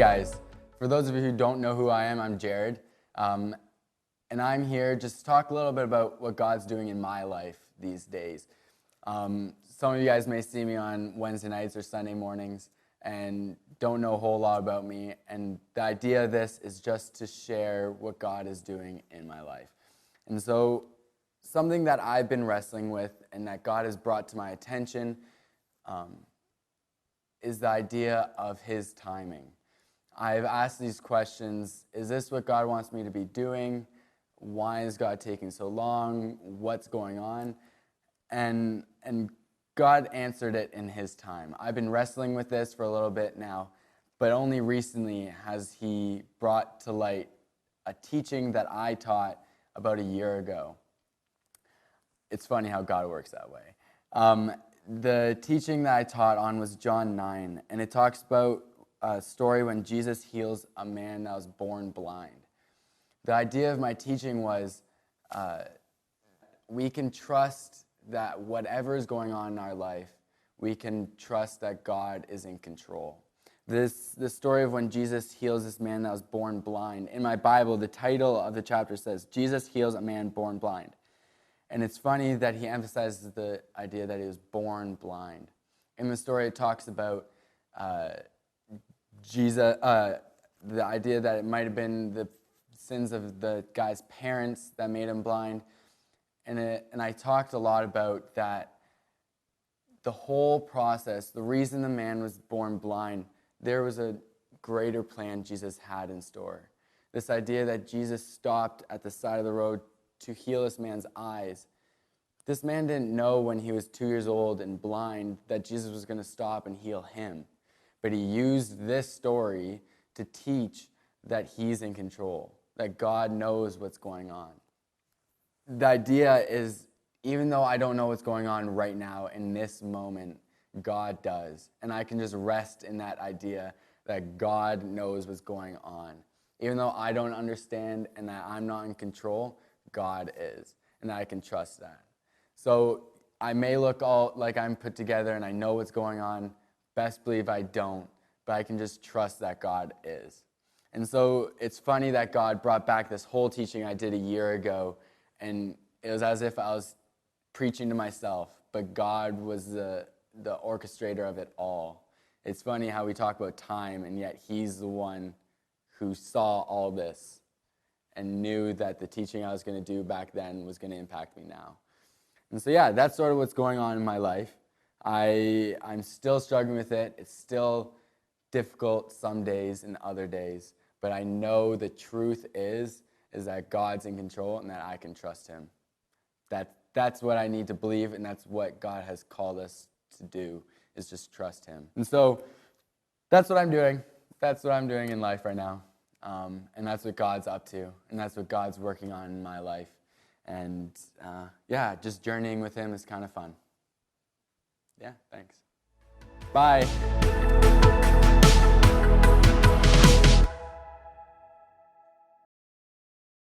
guys, for those of you who don't know who I am, I'm Jared, and I'm here just to talk a little bit about what God's doing in my life these days. Some of you guys may see me on Wednesday nights or Sunday mornings and don't know a whole lot about me, and the idea of this is just to share what God is doing in my life. And so something that I've been wrestling with and that God has brought to my attention is the idea of His timing. I've asked these questions: is this what God wants me to be doing? Why is God taking so long? What's going on? And God answered it in His time. I've been wrestling with this for a little bit now, but only recently has He brought to light a teaching that I taught about a year ago. It's funny how God works that way. The teaching that I taught on was John 9, and it talks about a story when Jesus heals a man that was born blind. The idea of my teaching was we can trust that whatever is going on in our life, we can trust that God is in control. The story of when Jesus heals this man that was born blind. In my Bible, the title of the chapter says, Jesus heals a man born blind. And it's funny that he emphasizes the idea that he was born blind. In the story, it talks about Jesus, the idea that it might have been the sins of the guy's parents that made him blind. And I talked a lot about that the whole process, the reason the man was born blind, there was a greater plan Jesus had in store. This idea that Jesus stopped at the side of the road to heal this man's eyes. This man didn't know when he was 2 years old and blind that Jesus was going to stop and heal him. But he used this story to teach that he's in control, that God knows what's going on. The idea is, even though I don't know what's going on right now in this moment, God does. And I can just rest in that idea that God knows what's going on. Even though I don't understand and that I'm not in control, God is. And that I can trust that. So I may look all like I'm put together and I know what's going on. Best believe I don't. But I can just trust that God is. And so it's funny that God brought back this whole teaching I did a year ago. And it was as if I was preaching to myself, but God was the orchestrator of it all. It's funny how we talk about time, and yet He's the one who saw all this and knew that the teaching I was going to do back then was going to impact me now. And so, yeah, that's sort of what's going on in my life. I'm still struggling with it. It's still difficult some days and other days, but I know the truth is that God's in control and that I can trust Him. That's what I need to believe, and that's what God has called us to do, is just trust Him. And so that's what I'm doing. That's what I'm doing in life right now. And that's what God's up to, and that's what God's working on in my life. And yeah, just journeying with Him is kind of fun. Yeah, thanks. Bye.